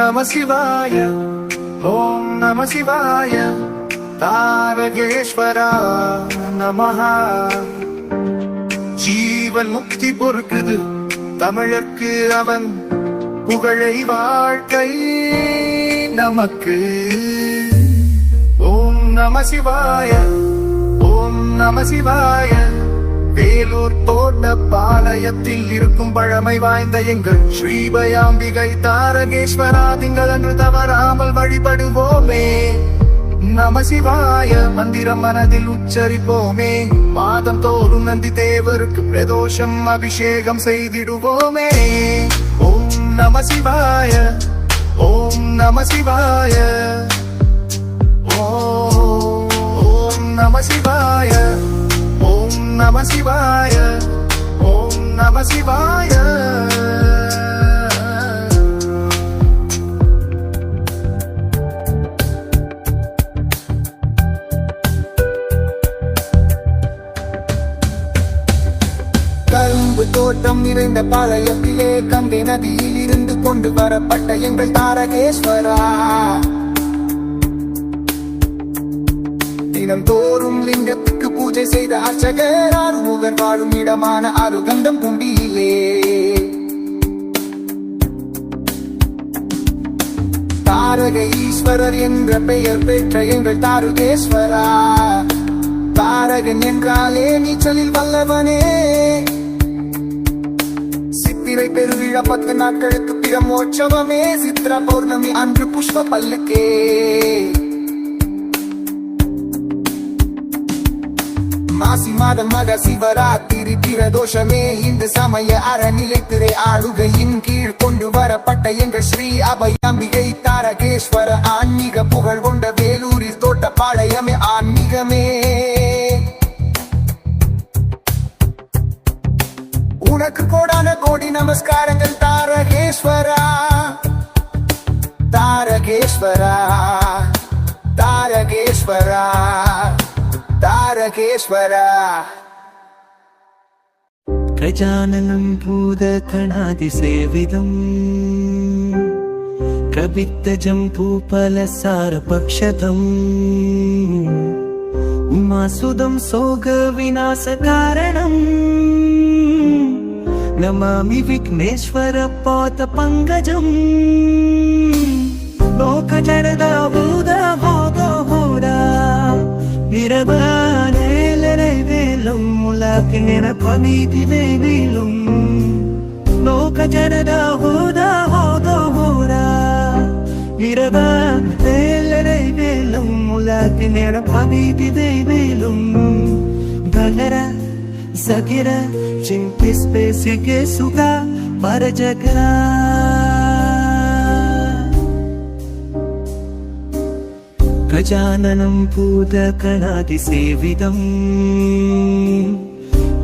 நம சிவாய ஓம் நம சிவாய தாரகேஸ்வரா நமஹா. ஜீவன் முக்தி பொறுக்குது தமிழர்க்கு அவன் புகழை வாழ்க்கை நமக்கு. ஓம் நம சிவாய ஓம் நம சிவாய. வேலூர் தோட்ட பாளையத்தில் இருக்கும் பழமை வாய்ந்த எங்கள் ஸ்ரீபயாம்பிகை தாரகேஸ்வரா திங்களன்று தவறாமல் வழிபடுவோமே. நம சிவாய மந்திரம் மனதில் உச்சரிப்போமே. மாதம் தோறும் நந்தி தேவருக்கு பிரதோஷம் அபிஷேகம் செய்திடுவோமே. ஓம் நம சிவாய ஓம் நம சிவாய. ஓம் நம சிவாய ஓம் நம சிவாய ஓம் நம சிவாய. கரும்பு தோட்டம் நிறைந்த பாளையத்திலே கங்கை நதியில் இருந்து கொண்டு வரப்பட்ட எங்கள் தாரகேஸ்வரா. தினம் தோறும் லிங்கத்துக்கு பூஜை செய்த அர்ச்சகர் ஆறுமுகன் வாழும் இடமான அருகண்டம் குண்டியிலே. தாரக ஈஸ்வரர் என்ற பெயர் பெற்ற எங்கள் தாரகேஸ்வரா. தாரகன் என்றாலே நீச்சலில் வல்லவனே. சித்திரை பெருவிழா 10 நாட்களுக்கு பிரமோற்சவமே. சித்ரா பௌர்ணமி அன்று புஷ்ப பல்லுக்கே. மாசி மாதம் மக சிவராத்திரி பிரதோஷமே. இந்த சமய அறநிலைத்துறை ஆளுகையின் கீழ் கொண்டு வரப்பட்ட எங்கள் ஸ்ரீ அபயாம்பிகை தாரகேஸ்வர ஆன்மீக புகழ் கொண்ட வேலூரில் தோட்ட பாளையமே ஆன்மீகமே. உனக்கு கோடான கோடி நமஸ்காரங்கள் தாரகேஸ்வரா. தாரகேஸ்வரா தாரகேஸ்வரா தாரகேஸ்வரா. கஜானனம் பூதகணாதிசேவிதம் கவித்தஜம் பூபலசாரபக்ஷதம் உமாசுதம் சோக விநாசகாரணம் நமாமி விக்னேஸ்வர பாத பங்கஜம். லோகஜனதா பூத ஹோத ஹோரா இரவானேலரை வேலும் உலகின பணிதி வேலும். லோகஜனதா பூத ஹோத ஹோரா இரவானேலரை வேலும் உலகின பணிதி வேலும். கலர சகிர चिंपिस पे सिगे सुगा पर जगरा. गजाननं भूतगणादिसेवितं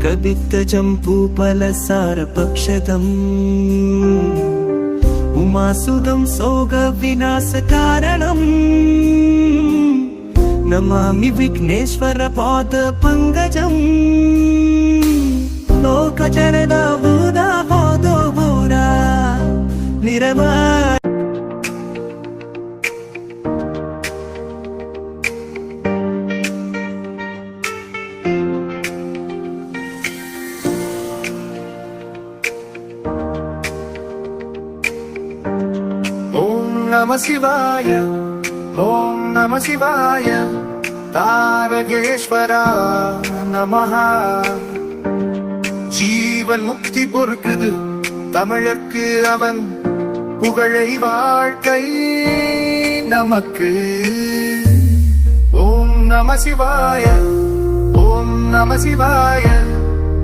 कवित्तजं भूपलसारपक्षदम् उमासुदं सोगविनाशकारणम् नमामि विघ्नेश्वर पादपङ्कजम्. लोकजनदा भूदा होदो भूरा निरमा. ஓம் நம சிவாய ஓம் நம சிவாய தாரகேஸ்வரா நமஹா. ஜீவன் முக்தி பொறுக்குது தமிழர்க்கு அவன் புகழை வாழ்க்கை நமக்கு. ஓம் நம சிவாய ஓம் நம சிவாய.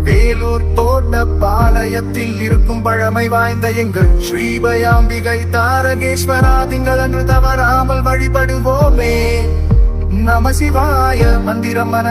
வேலூர் தோட்ட பாளையத்தில் இருக்கும் பழமை வாய்ந்த எங்கள் ஸ்ரீபயாம்பிகை தாரகேஸ்வரா திங்களன்று தவறாமல் வழிபடுவோமே. நம சிவாய மந்திரம் மன